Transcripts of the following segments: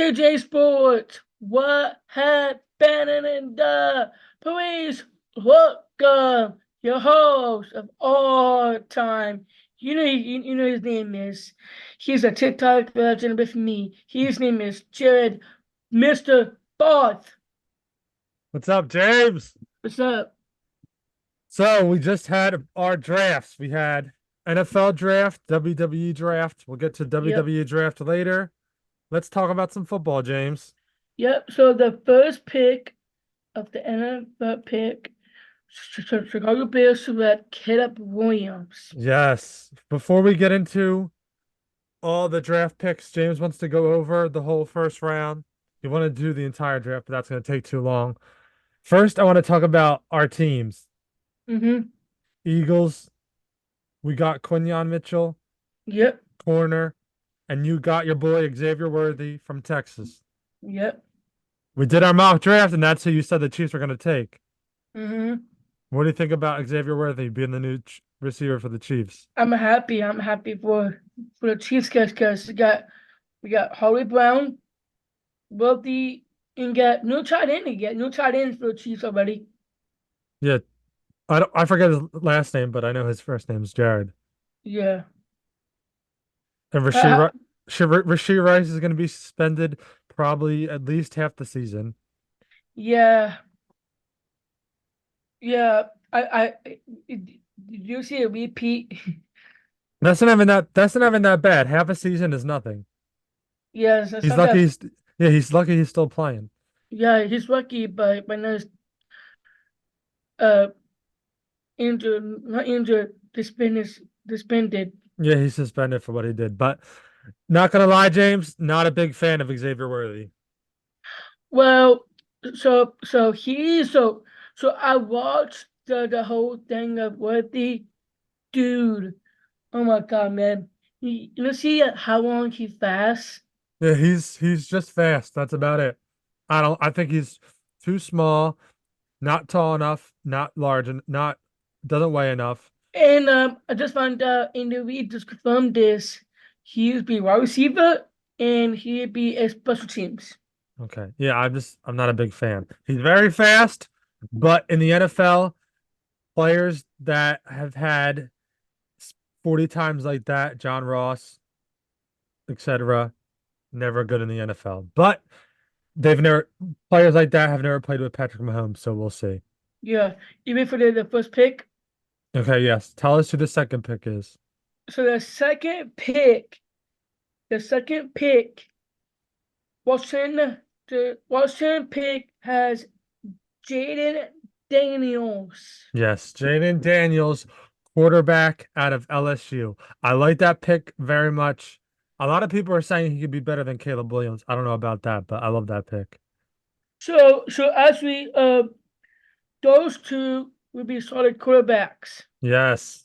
AJ Sports, what happened in the police? Welcome, your host of all time. You know his name is. He's a TikTok legend with me. His name is Jared, Mr. Barth. What's up, James? What's up? So we just had our drafts. We had NFL draft, WWE draft. We'll get to Yep, WWE draft later. Let's talk about some football, James. yep. So the first pick of the NFL pick, Chicago Bears select Caleb Williams. Yes. Before we get into all the draft picks, James wants to go over the whole first round. You want to do the entire draft, but that's going to take too long. First, I want to talk about our teams. Mm-hmm. Eagles, we got Quinyon Mitchell, Yep, corner, and you got your boy Xavier Worthy from Texas. yep. We did our mock draft, and that's who you said the Chiefs were going to take. Mm-hmm. What do you think about Xavier Worthy being the new receiver for the Chiefs? I'm happy. I'm happy for the Chiefs because we got Holly Brown, Wealthy, and got new tight end. You get new tight ends for the Chiefs already. Yeah, I forget his last name, but I know his first name is Jared. Yeah. And Uh, Rashee Rice is going to be suspended probably at least half the season. yeah. Yeah. Did you see a repeat? That's not even that bad. Half a season is nothing. Yes, it's He's not lucky that. he's yeah, he's lucky he's still playing. Yeah, he's lucky, but now he's uh injured, not injured, suspended. Yeah, he's suspended for what he did. But not gonna lie, James, not a big fan of Xavier Worthy. Well, so I watched the whole thing of what the dude. Oh my God, man! You see how long he fasts? Yeah, he's just fast. That's about it. I think he's too small, not tall enough, not large, and not doesn't weigh enough. And I just found out in the read just confirmed this. He'd be wide receiver and he'd be a special teams. Okay. Yeah, I'm not a big fan. He's very fast, but in the NFL, players that have had 40 times like that, John Ross, etc., never good in the NFL. But they've never players like that have never played with Patrick Mahomes, so we'll see. Yeah, even for the first pick. Okay, yes. Tell us who the second pick is. So the second pick, Washington pick has Jaden Daniels. Yes, Jaden Daniels, quarterback out of LSU. I like that pick very much. A lot of people are saying he could be better than Caleb Williams. I don't know about that, but I love that pick. So actually, those two will be solid quarterbacks. Yes.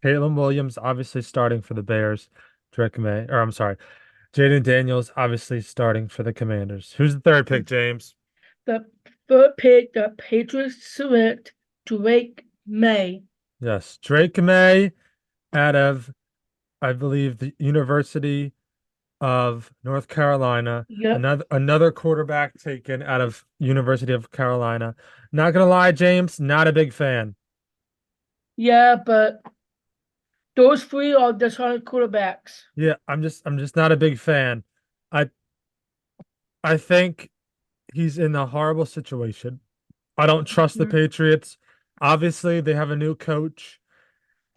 Caleb Williams obviously starting for the Bears. Drake May, or I'm sorry, Jaden Daniels obviously starting for the Commanders. Who's the third pick, James? The third pick, the Patriots select Drake May. Yes, Drake May out of, I believe, the University of North Carolina. Yep. Another quarterback taken out of University of Carolina. Not gonna lie, James, not a big fan. Yeah, but those three are the solid quarterbacks. Yeah, I'm just not a big fan. I I think he's in a horrible situation. I don't trust the Mhm. Patriots. Obviously, they have a new coach.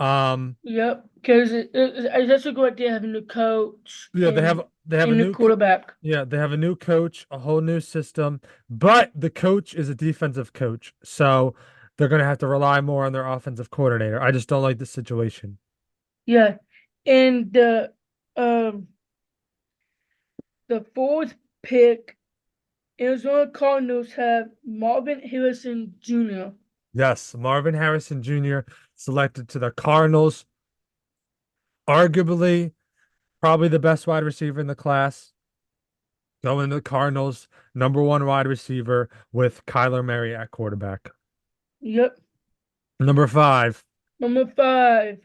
Yep, because it's just a good idea having a coach Yeah, they have and a new quarterback. yeah, they have a new coach, a whole new system, but the coach is a defensive coach, so they're gonna have to rely more on their offensive coordinator. I just don't like the situation. Yeah, and um the fourth pick, Arizona Cardinals have Marvin Harrison Jr. Yes, Marvin Harrison Jr. selected to the Cardinals, arguably probably the best wide receiver in the class. Going to the Cardinals, number one wide receiver with Kyler Murray at quarterback. Yep. Number five, Number five,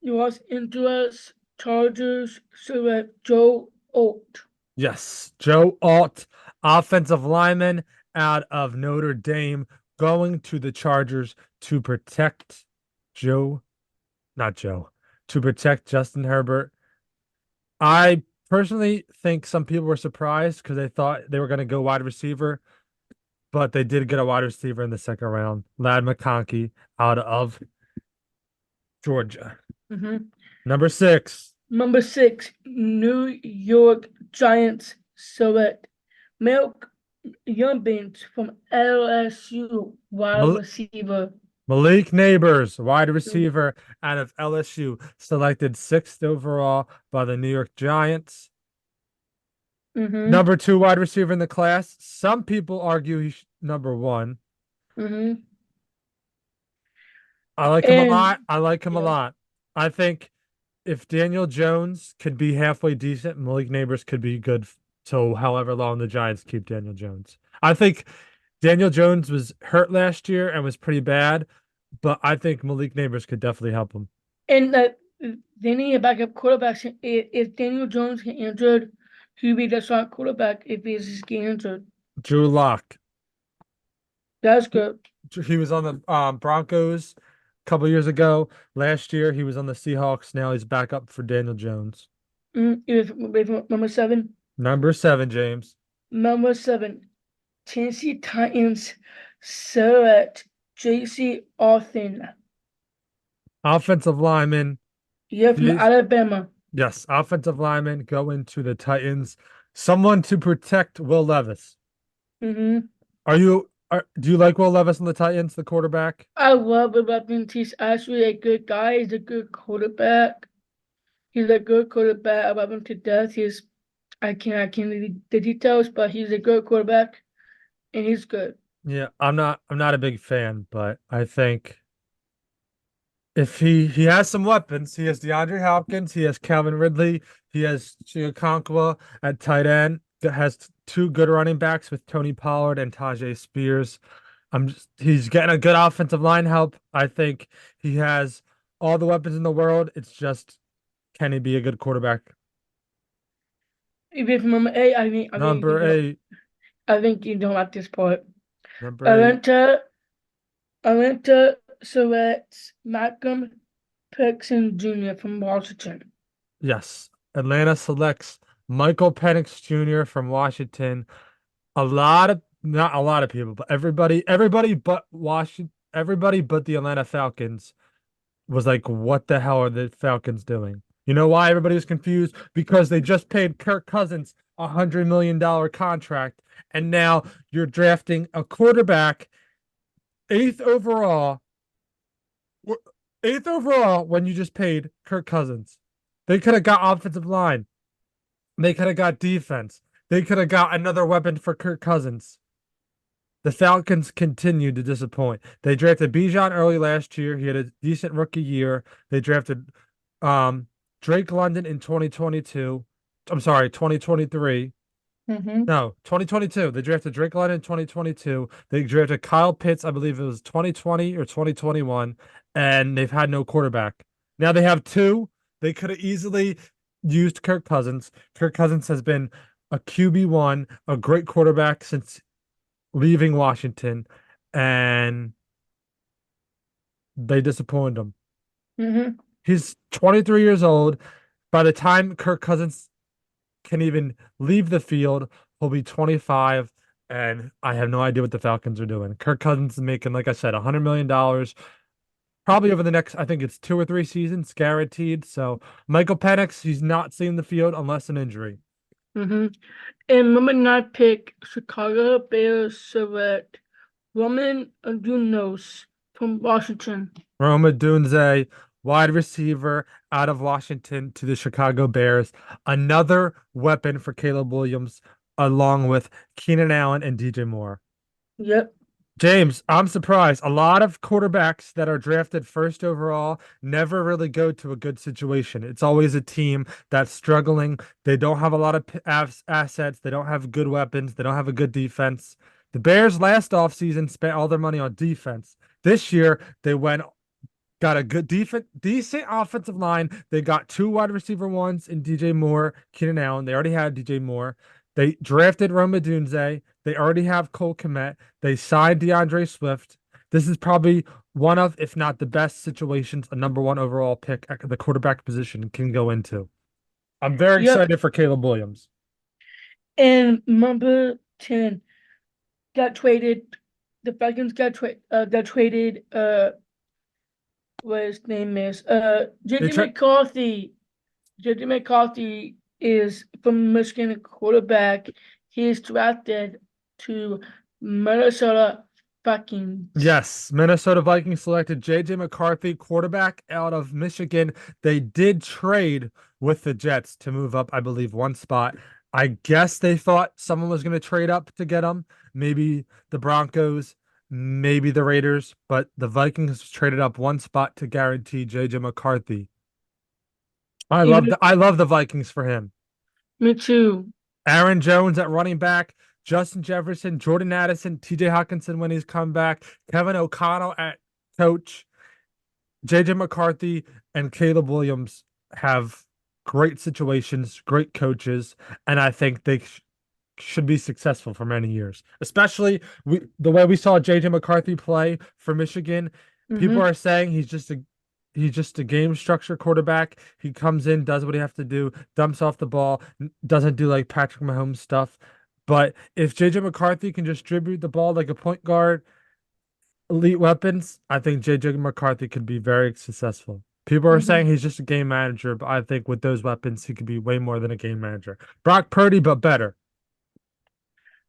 Los Angeles Chargers select Joe Alt. Yes, Joe Alt, offensive lineman out of Notre Dame, going to the Chargers to protect Joe, not Joe, to protect Justin Herbert. I personally think some people were surprised because they thought they were going to go wide receiver, but they did get a wide receiver in the second round, Lad McConkey out of Georgia. Mm-hmm. Number six, Number six, New York Giants select Milk Yumbins from LSU wide Mal- receiver. Malik Neighbors, wide receiver out of LSU, selected sixth overall by the New York Giants. Mm-hmm. Number two wide receiver in the class. Some people argue he's number one. Mm-hmm. I like him a And lot. I like him a yeah, lot. I think if Daniel Jones could be halfway decent, Malik Neighbors could be good till however long the Giants keep Daniel Jones. I think Daniel Jones was hurt last year and was pretty bad, but I think Malik Neighbors could definitely help him. and they need a backup quarterback. If Daniel Jones get injured, he'll be the starting quarterback if he's just get injured. Drew Lock. That's good. He was on the Broncos a couple years ago. Last year he was on the Seahawks. Now he's back up for Daniel Jones. With number seven. Number seven, James. Number seven, Tennessee Titans select J.C. Austin. Offensive lineman. Yeah, from He's Alabama. Yes, offensive lineman going to the Titans. Someone to protect Will Levis. Mm-hmm. Do you like Will Levis on the Titans, the quarterback? I love it. I think he's actually a good guy. He's a good quarterback. He's a good quarterback. I love him to death. I can't read the details, but he's a good quarterback and he's good. Yeah, I'm not a big fan, but I think if he has some weapons, he has DeAndre Hopkins, he has Calvin Ridley, he has Chiakonkwa at tight end that has two good running backs with Tony Pollard and Tajay Spears. He's getting a good offensive line help. I think he has all the weapons in the world. It's just can he be a good quarterback? Even from number eight, Number eight, I think you don't like this part. number eight. Atlanta Atlanta selects Malcolm Perkins Jr. from Washington. Yes. Atlanta selects Michael Penix Jr. from Washington. Not a lot of people, but everybody but Washington, everybody but the Atlanta Falcons was like, what the hell are the Falcons doing? You know why everybody was confused? Because they just paid Kirk Cousins $100 million contract, and now you're drafting a quarterback eighth overall, eighth overall when you just paid Kirk Cousins. They could have got offensive line. They could have got defense. They could have got another weapon for Kirk Cousins. The Falcons continued to disappoint. They drafted Bijan early last year. He had a decent rookie year. They drafted Drake London in 2022. I'm sorry, 2023. Mm-hmm. No, 2022. They drafted Drake London in 2022. They drafted Kyle Pitts, I believe it was 2020 or 2021, and they've had no quarterback. Now they have two. They could have easily used Kirk Cousins. Kirk Cousins has been a QB1, a great quarterback since leaving Washington, and they disappointed him. Mm-hmm. He's 23 years old. By the time Kirk Cousins can even leave the field, he'll be 25, and I have no idea what the Falcons are doing. Kirk Cousins is making, like I said, $100 million, probably over the next, I think it's 2 or 3 seasons, guaranteed. So Michael Penix, he's not seeing the field unless an injury. Mm-hmm. And number nine pick, Chicago Bears select Roman Adunos from Washington. Rome Odunze, wide receiver out of Washington to the Chicago Bears. Another weapon for Caleb Williams, along with Keenan Allen and DJ Moore. Yep. James, I'm surprised. A lot of quarterbacks that are drafted first overall never really go to a good situation. It's always a team that's struggling. They don't have a lot of assets. They don't have good weapons. They don't have a good defense. The Bears last offseason spent all their money on defense. This year, they went got a good decent offensive line. They got two wide receiver ones in DJ Moore, Keenan Allen. They already had DJ Moore. They drafted Roma Dunze. They already have Cole Kmet. They signed DeAndre Swift. This is probably one of, if not the best situations a number one overall pick at the quarterback position can go into. I'm very Yep. excited for Caleb Williams. And number 10 got traded. The Falcons got traded what his name is. They JJ tra- McCarthy. JJ McCarthy is from Michigan quarterback. He is drafted to Minnesota Vikings. Yes, Minnesota Vikings selected JJ McCarthy, quarterback out of Michigan. They did trade with the Jets to move up, I believe, one spot. I guess they thought someone was going to trade up to get him. Maybe the Broncos, maybe the Raiders, but the Vikings traded up one spot to guarantee JJ McCarthy. Even I love the Vikings for him. me too. Aaron Jones at running back, Justin Jefferson, Jordan Addison, TJ Hawkinson when he's come back, Kevin O'Connell at coach, JJ McCarthy, and Caleb Williams have great situations, great coaches, and I think they should be successful for many years. Especially the way we saw JJ McCarthy play for Michigan. People Hmm. are saying he's just a game structure quarterback. He comes in, does what he has to do, dumps off the ball, doesn't do like Patrick Mahomes stuff. But if JJ McCarthy can distribute the ball like a point guard, elite weapons, I think JJ McCarthy could be very successful. People are Hmm. saying he's just a game manager, but I think with those weapons, he could be way more than a game manager. Brock Purdy, but better.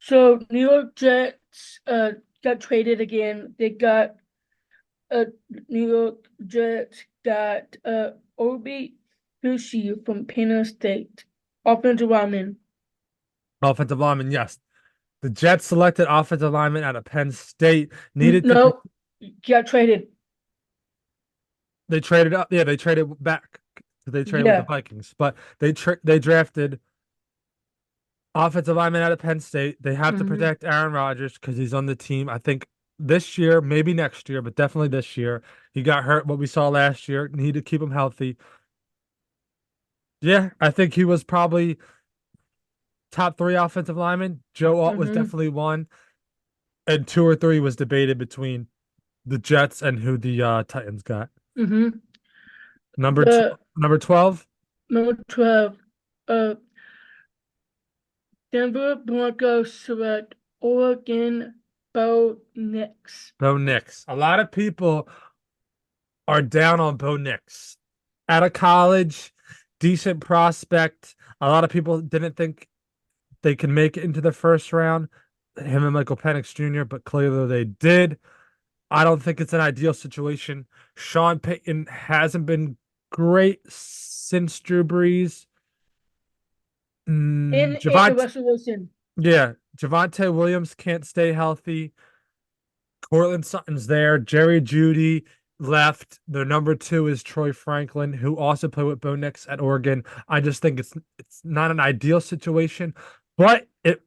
So New York Jets got traded again. They got uh New York Jets got Obi Bushi from Penn State, offensive lineman. Offensive lineman, yes. The Jets selected offensive lineman out of Penn State. Needed to No, got traded. They traded up. Yeah, they traded back. They traded with the Yeah. Vikings, but they drafted offensive lineman out of Penn State. They have to Hmm. protect Aaron Rodgers because he's on the team. I think this year, maybe next year, but definitely this year. He got hurt. What we saw last year, need to keep him healthy. Yeah, I think he was probably top three offensive lineman. Joe Alt was Hmm. definitely one, and two or three was debated between the Jets and who the Titans got. Hmm. Number tw The number 12, number 12, uh, Denver Broncos select Oregon Bo Nix. Bo Nix. A lot of people are down on Bo Nix. Out of college, decent prospect. A lot of people didn't think they could make it into the first round, him and Michael Penix Jr., but clearly they did. I don't think it's an ideal situation. Sean Payton hasn't been great since Drew Brees. And Javante, Russell Wilson. yeah, Javante Williams can't stay healthy. Cortland Sutton's there. Jerry Judy left. The number two is Troy Franklin, who also played with Bo Nix at Oregon. I just think it's not an ideal situation, but it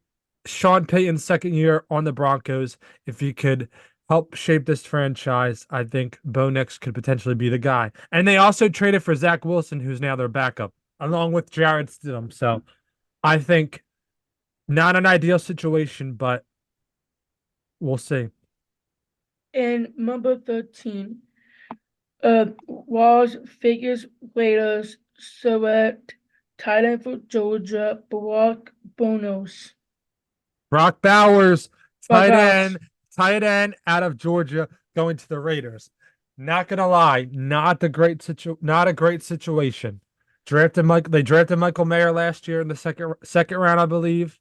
Sean Payton's second year on the Broncos, if he could help shape this franchise, I think Bo Nix could potentially be the guy. And they also traded for Zach Wilson, who's now their backup, along with Jared Stidham. So I think not an ideal situation, but we'll see. And number 13, Las Vegas Raiders select tight end for Georgia, Brock Bonos. Brock Bowers, Brock Bowers. tight end out of Georgia, going to the Raiders. Not gonna lie, not a great situation. They drafted Michael Mayer last year in the second round, I believe.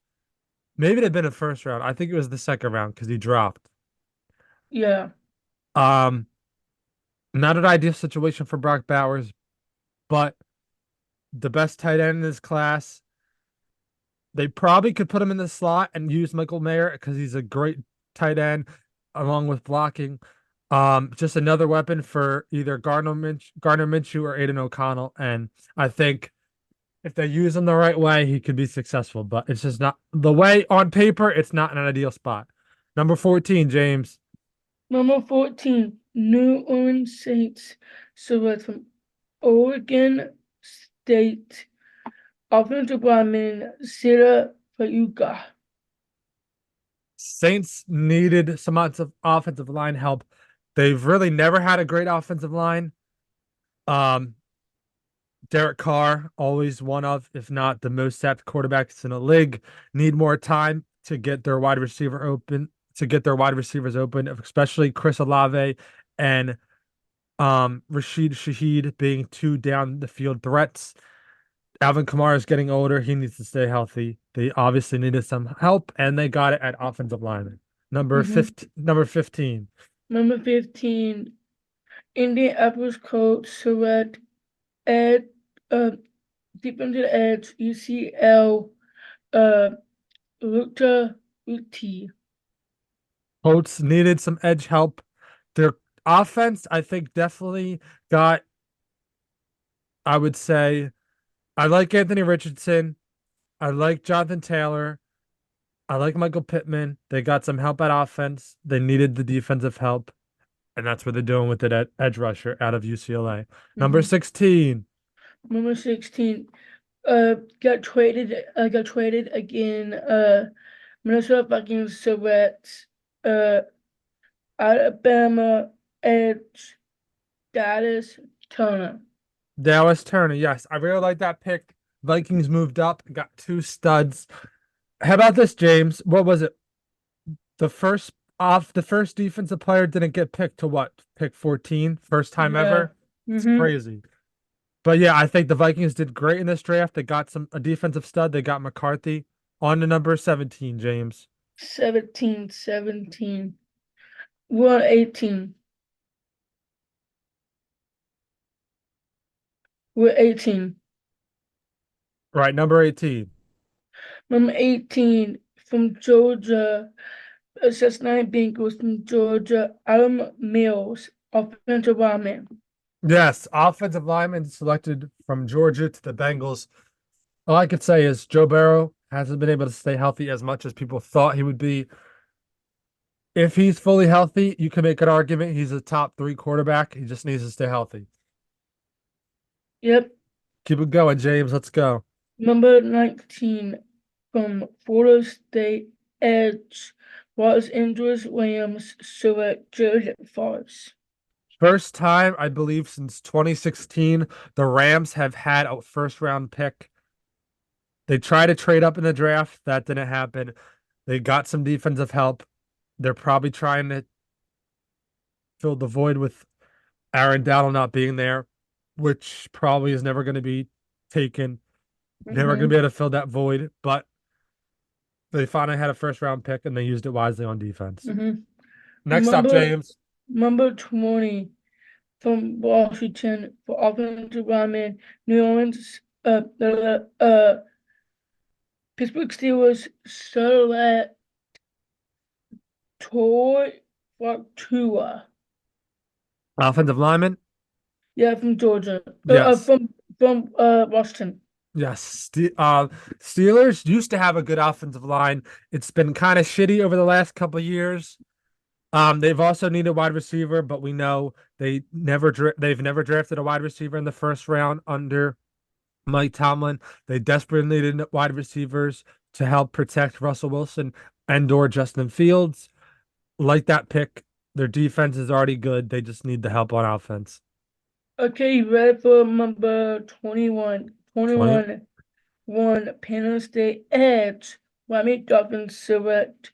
Maybe they've been in first round. I think it was the second round because he dropped. Yeah. Um, Not an ideal situation for Brock Bowers, but the best tight end in this class. They probably could put him in the slot and use Michael Mayer because he's a great tight end along with blocking. Just another weapon for either Gardner Minshew or Aiden O'Connell. And I think if they use him the right way, he could be successful. But it's just not the way on paper, it's not an ideal spot. Number 14, James. Number 14, New Orleans Saints select from Oregon State offensive lineman Sira Fayuga. Saints needed some offensive line help. They've really never had a great offensive line. Um, Derek Carr, always one of, if not the most sacked quarterbacks in the league, need more time to get their wide receiver open, to get their wide receivers open, especially Chris Olave and Rashid Shaheed being two down the field threats. Alvin Kamara is getting older. He needs to stay healthy. They obviously needed some help, and they got it at offensive lineman. Number 15. Number 15, Indianapolis Colts select Ed, uh, defensive edge UCL, uh, Luta Uti. Colts needed some edge help. Their offense, I think, definitely got, I would say, I like Anthony Richardson. I like Jonathan Taylor. I like Michael Pittman. They got some help at offense. They needed the defensive help. And that's what they're doing with the edge rusher out of UCLA. Number 16. Number 16, got traded again, Minnesota Vikings select, uh, Alabama edge Dallas Turner. Dallas Turner. Yes, I really like that pick. Vikings moved up, got two studs. How about this, James? What was it? The first defensive player didn't get picked to what? Pick 14, first time Yeah. ever. It's crazy. But yeah, I think the Vikings did great in this draft. They got a defensive stud. They got McCarthy on to number 17, James. 17. We're 18. We're 18. Right, number 18. Number 18 from Georgia, Cincinnati Bengals from Georgia, Adam Mills, offensive lineman. Yes, offensive lineman selected from Georgia to the Bengals. All I could say is Joe Burrow hasn't been able to stay healthy as much as people thought he would be. If he's fully healthy, you can make an argument he's a top three quarterback. He just needs to stay healthy. Yep. Keep it going, James. Let's go. Number 19 from Florida State edge, Los Angeles Rams select Jared Forrest. First time, I believe, since 2016, the Rams have had a first round pick. They tried to trade up in the draft. That didn't happen. They got some defensive help. They're probably trying to fill the void with Aaron Donald not being there, which probably is never going to be taken. Never going to be able to fill that void. But they finally had a first round pick and they used it wisely on defense. Next up, James. Number 20 from Washington for offensive lineman, New Orleans, Pittsburgh Steelers select Troy Fortua. Offensive lineman. Yeah, from Georgia. Yes. From Washington. Yes. Steelers used to have a good offensive line. It's been kind of shitty over the last couple of years. They've also needed a wide receiver, but we know they've never drafted a wide receiver in the first round under Mike Tomlin. They desperately needed wide receivers to help protect Russell Wilson and/or Justin Fields. Like that pick, their defense is already good. They just need the help on offense. Okay, you ready for number 21? 20. 21, Penn State edge, Miami Dolphins select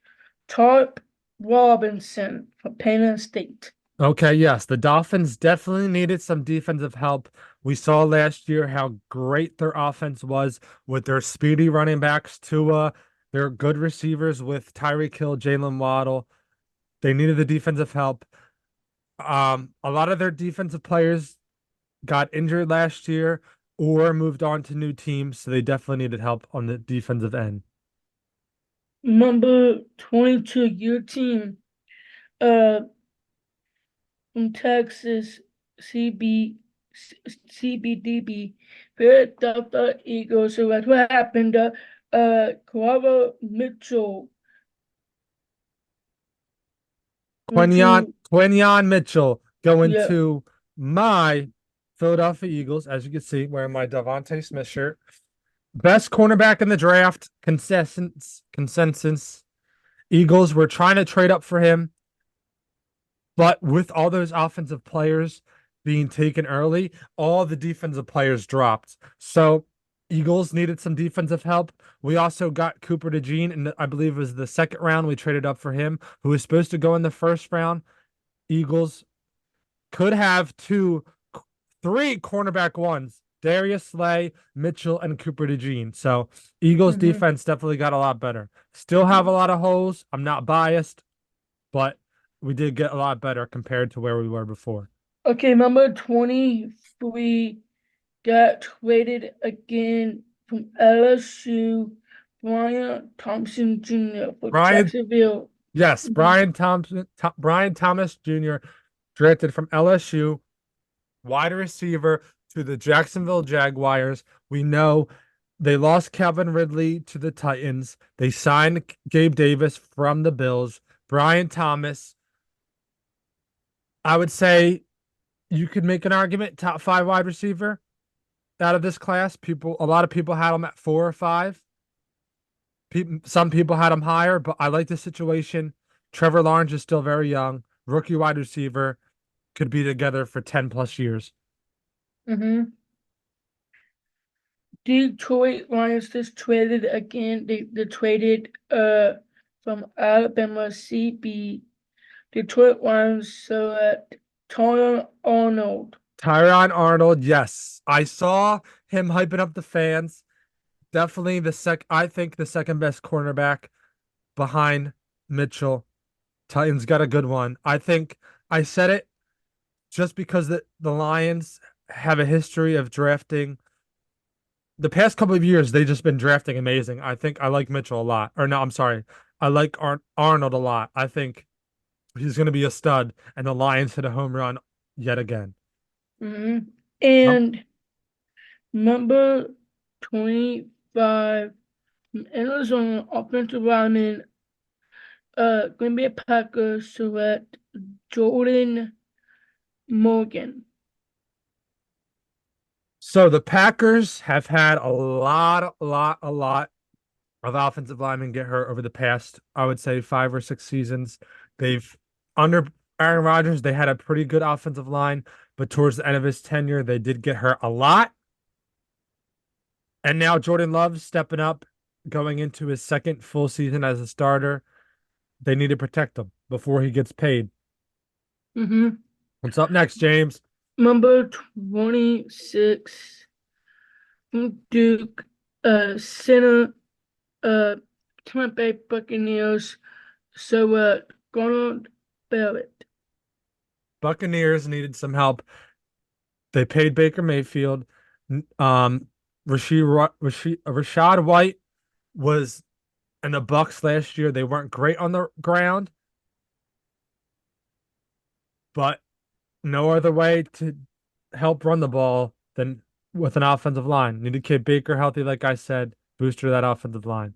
Tarp Robinson from Penn State. Okay, yes, the Dolphins definitely needed some defensive help. We saw last year how great their offense was with their speedy running backs, Tua, their good receivers with Tyreek Hill, Jalen Waddle. They needed the defensive help. A lot of their defensive players got injured last year or moved on to new teams, so they definitely needed help on the defensive end. Number 22, your team, from Texas, CBDB, Philadelphia Eagles. So that's what happened. Carver Mitchell. Quinyon Mitchell Going Yeah. to my Philadelphia Eagles, as you can see, wearing my Devontae Smith shirt. Best cornerback in the draft, consensus. Eagles were trying to trade up for him, but with all those offensive players being taken early, all the defensive players dropped. So Eagles needed some defensive help. We also got Cooper DeJean, and I believe it was the second round. We traded up for him, who was supposed to go in the first round. Eagles could have three cornerback ones: Darius Slay, Mitchell, and Cooper DeJean. So Eagles Mm-hmm. defense definitely got a lot better. Still have a lot of holes. I'm not biased, but we did get a lot better compared to where we were before. Okay, number 23 got traded again from LSU, Brian Thompson Jr. for Brian, Jacksonville. yes, Mhm. Brian Thomas Jr. drafted from LSU, wide receiver to the Jacksonville Jaguars. We know they lost Calvin Ridley to the Titans. They signed Gabe Davis from the Bills. Brian Thomas, I would say you could make an argument top five wide receiver out of this class. A lot of people had him at 4 or 5. Some people had him higher, but I like the situation. Trevor Lawrence is still very young, rookie wide receiver, could be together for 10 plus years. Mhm. Detroit Lions just traded again. They traded from Alabama CB. Detroit Lions select Tyron Arnold. Tyron Arnold, yes. I saw him hyping up the fans. Definitely I think the second best cornerback behind Mitchell. Titans got a good one. I think I said it just because the Lions have a history of drafting. The past couple of years, they've just been drafting amazing. I think I like Mitchell a lot. Or no, I'm sorry. I like Arnold a lot. I think he's going to be a stud, and the Lions hit a home run yet again. Mhm. Um, And number 25 from Arizona offensive lineman, Green Bay Packers select Jordan Morgan. so the Packers have had a lot of offensive linemen get hurt over the past, I would say, 5 or 6 seasons. They've under Aaron Rodgers, they had a pretty good offensive line, but towards the end of his tenure, they did get hurt a lot. And now Jordan Love's stepping up, going into his second full season as a starter. They need to protect him before he gets paid. Mm-hmm. What's up next, James? Number 26 from Duke, center, uh, Tampa Bay Buccaneers select Garland Barrett. Buccaneers needed some help. They paid Baker Mayfield. Rashad White was in the Bucks last year. They weren't great on the ground, but no other way to help run the ball than with an offensive line. Need to keep Baker healthy, like I said, booster that offensive line.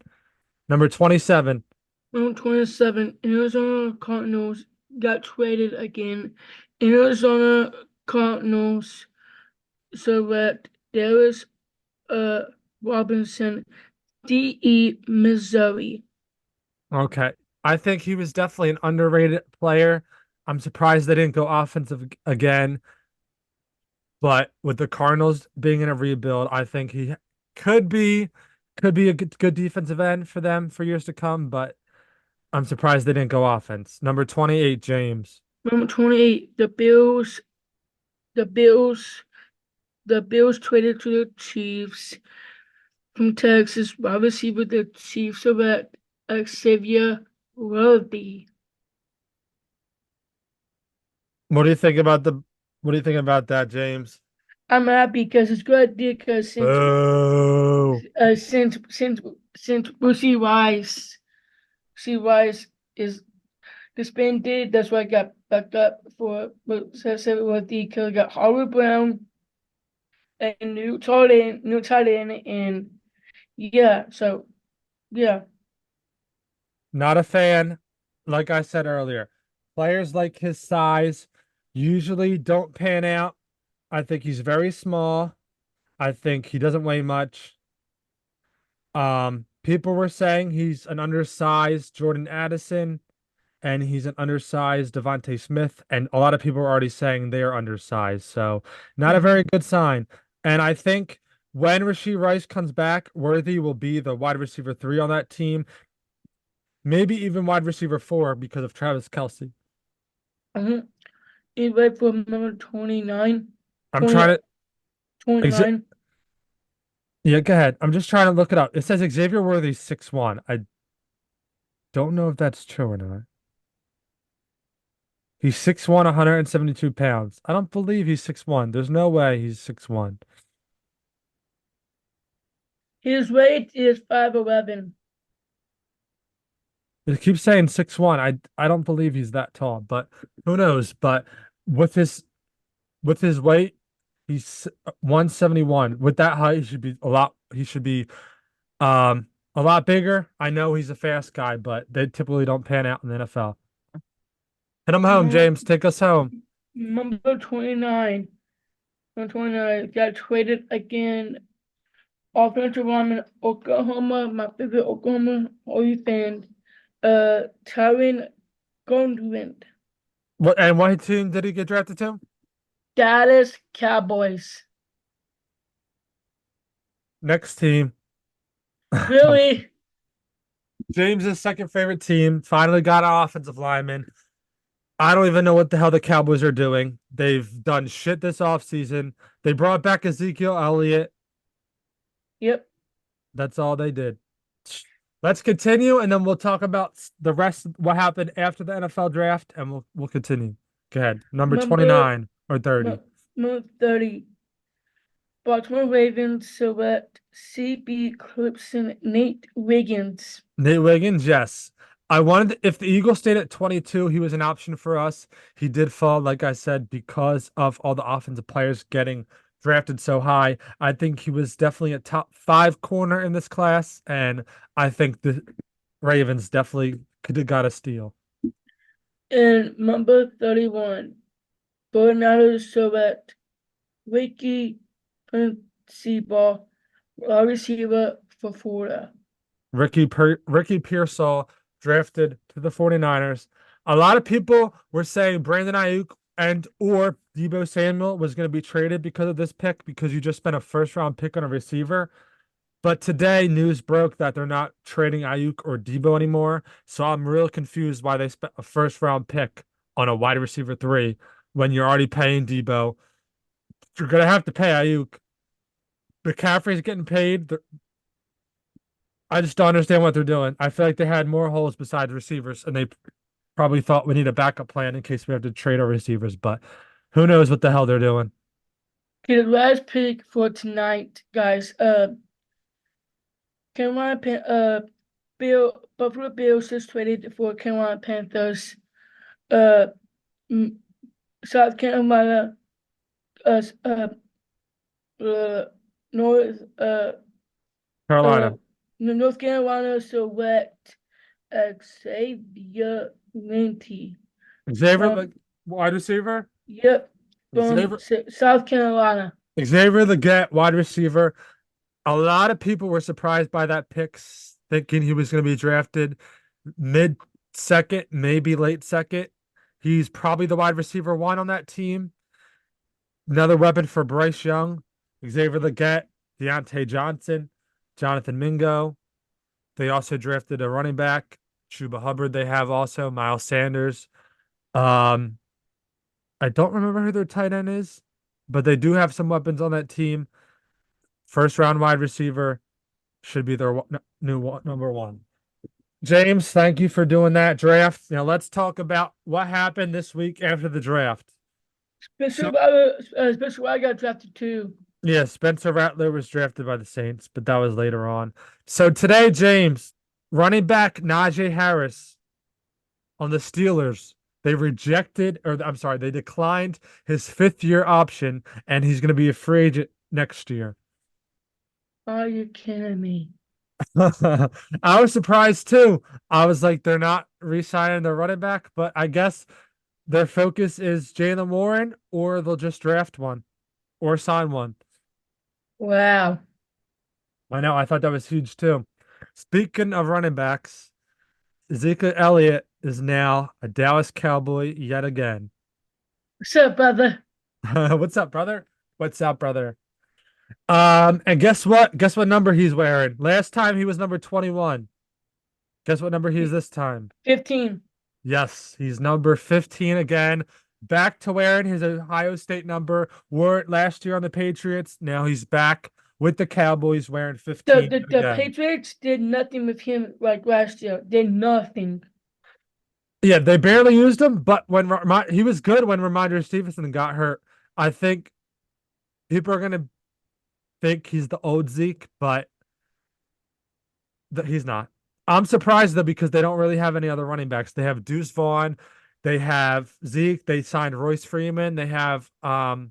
Number 27. Number 27, Arizona Cardinals got traded again. Arizona Cardinals select Darius uh, Robinson, DE Missouri. Okay. I think he was definitely an underrated player. I'm surprised they didn't go offensive again. But with the Cardinals being in a rebuild, I think he could be could be a good defensive end for them for years to come, but I'm surprised they didn't go offense. Number 28, James. Number 28, the Bills, the Bills traded to the Chiefs from Texas, wide receiver the Chiefs select Xavier Worthy. What do you think about the what do you think about that, James? I'm happy because it's good because Boo. uh, since since since Brucey Rice is disbanded, that's why I got backed up for Xavier Worthy because I got Howard Brown and new tight end, and yeah, so yeah. Not a fan. Like I said earlier, players like his size, usually don't pan out. I think he's very small. I think he doesn't weigh much. People were saying he's an undersized Jordan Addison and he's an undersized Devontae Smith, and a lot of people are already saying they're undersized, so not a very Mhm. good sign. And I think when Rashee Rice comes back, Worthy will be the wide receiver three on that team, maybe even wide receiver four because of Travis Kelce. Uh-huh. Invite for number 29, I'm 20, trying to 29. yeah, go ahead. I'm just trying to look it up. It says Xavier Worthy's 6'1". I don't know if that's true or not. He's 6'1", 172 pounds. I don't believe he's 6'1". There's no way he's 6'1". His weight is 5'11". It keeps saying 6'1". I don't believe he's that tall, but who knows? But with his weight, he's 171. With that height, he should be a lot bigger. I know he's a fast guy, but they typically don't pan out in the NFL. Hit him home, Num- James. Take us home. Number 29. Number 29 got traded again. Offensive lineman, Oklahoma, my favorite Oklahoma Holy fan, Tyron Gondwin, What team did he get drafted to? Dallas Cowboys. Next team. Really? James's second favorite team finally got an offensive lineman. I don't even know what the hell the Cowboys are doing. They've done shit this offseason. They brought back Ezekiel Elliott. Yep. That's all they did. Let's continue, and then we'll talk about the rest, what happened after the NFL draft, and we'll continue. Go ahead. Number Number, 29 or 30. number 30. Baltimore Ravens select CB Clipson Nate Wiggins. Nate Wiggins, yes. If the Eagles stayed at 22, he was an option for us. He did fall, like I said, because of all the offensive players getting drafted so high. I think he was definitely a top five corner in this class, and I think the Ravens definitely could have got a steal. And number 31. Bernardo select Ricky Principal, wide receiver for Florida. Ricky Pearsall drafted to the 49ers. A lot of people were saying Brandon Ayuk and or Deebo Samuel was going to be traded because of this pick because you just spent a first round pick on a receiver. But today, news broke that they're not trading Ayuk or Deebo anymore. So I'm real confused why they spent a first round pick on a wide receiver three when you're already paying Deebo. You're gonna have to pay Ayuk. McCaffrey's getting paid. I just don't understand what they're doing. I feel like they had more holes besides receivers, and they probably thought we need a backup plan in case we have to trade our receivers. But who knows what the hell they're doing? Okay, the last pick for tonight, guys. Carolina Buffalo Bills just traded for Carolina Panthers. Uh, South Carolina, uh, uh, North, uh, Carolina. North Carolina select Xavier Linty Xavier, from, the wide receiver. yep, from Xavier, South Carolina. Xavier the Get, wide receiver. A lot of people were surprised by that pick, thinking he was going to be drafted mid second, maybe late second. He's probably the wide receiver one on that team. Another weapon for Bryce Young, Xavier Leggett, Deontay Johnson, Jonathan Mingo. They also drafted a running back, Chuba Hubbard. They have also Miles Sanders. Um, I don't remember who their tight end is, but they do have some weapons on that team. First round wide receiver should be their number one. James, thank you for doing that draft. Now let's talk about what happened this week after the draft. So Spencer Rattler got drafted too. yeah, Spencer Rattler was drafted by the Saints, but that was later on. So today, James, running back Najee Harris on the Steelers, they rejected, or I'm sorry, they declined his fifth-year option, and he's going to be a free agent next year. Are you kidding me? I was surprised too. I was like, they're not re-signing their running back, but I guess their focus is Jalen Warren, or they'll just draft one or sign one. Wow. I know, I thought that was huge too. Speaking of running backs, Ezekiel Elliott is now a Dallas Cowboy yet again. What's up, brother? What's up, brother? What's up, brother? And guess what? Guess what number he's wearing? Last time he was number 21. Guess what number he is this time? 15. Yes, he's number 15 again. Back to wearing his Ohio State number. Wore it last year on the Patriots. Now he's back with the Cowboys wearing The 15 the, the again. Patriots did nothing with him like last year. Did nothing. Yeah, they barely used him, but when he was good when Ramondre Stevenson got hurt. I think people are gonna think he's the old Zeke, but he's not. I'm surprised though because they don't really have any other running backs. They have Deuce Vaughn, they have Zeke, they signed Royce Freeman, they have the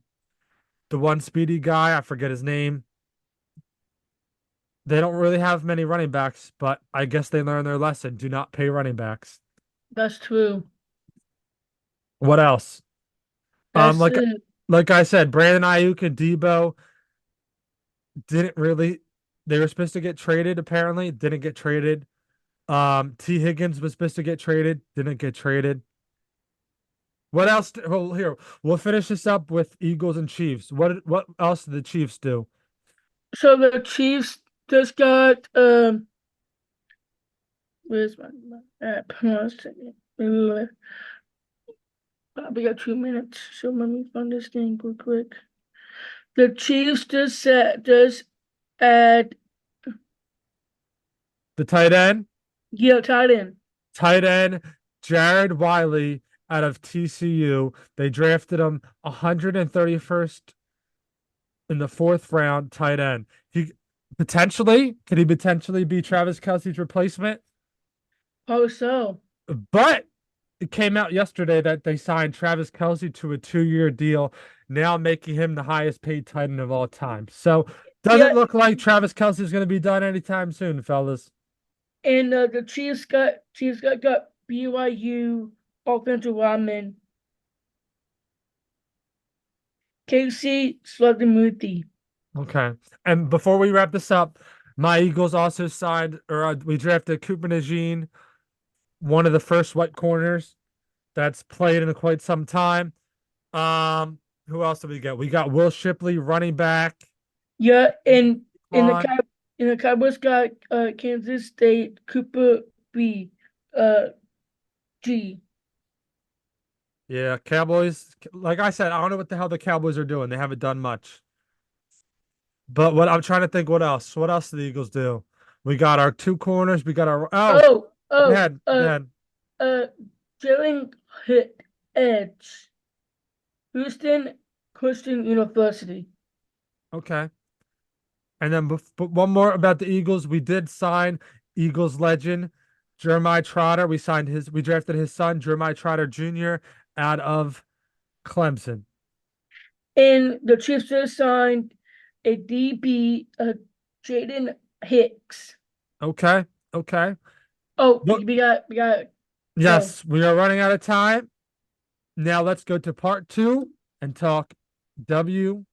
one speedy guy, I forget his name. They don't really have many running backs, but I guess they learned their lesson. Do not pay running backs. That's true. What else? Um, That's like it. like I said, Brandon Ayuk and Debo didn't really. They were supposed to get traded. Apparently, didn't get traded. T. Higgins was supposed to get traded. Didn't get traded. What else? Well, here we'll finish this up with Eagles and Chiefs. What else did the Chiefs do? So the Chiefs just got where's my app? Hold on a second. We got 2 minutes, so let me find this thing real quick. The Chiefs just add The tight end, tight end. tight end Jared Wiley out of TCU. They drafted him 131st in the fourth round, tight end. Could he potentially be Travis Kelce's replacement? Oh, so But it came out yesterday that they signed Travis Kelce to a 2-year deal, now making him the highest paid tight end of all time. So doesn't yeah, look like Travis Kelce is going to be done anytime soon, fellas. and the Chiefs got BYU offensive lineman Casey Sluggermoothie. Okay. And before we wrap this up, my Eagles also signed, or we drafted Cooper Najee, one of the first white corners that's played in quite some time. Who else did we get? We got Will Shipley, running back. Yeah, and in the Quan. Cowboys got Kansas State Cooper B. Uh, G. Yeah, Cowboys. Like I said, I don't know what the hell the Cowboys are doing. They haven't done much. But what I'm trying to think, what else? What else did the Eagles do? We got our two corners. We got our Oh, go oh, ahead, go ahead. uh, Jalen hit Edge, Houston Christian University. Okay. And then but one more about the Eagles. We did sign Eagles legend Jeremiah Trotter. We drafted his son, Jeremiah Trotter Jr., out of Clemson. And the Chiefs just signed a DB, Jaden Hicks. Okay. Okay. Oh, Look, we got go. yes, we are running out of time. Now let's go to part two and talk WWE.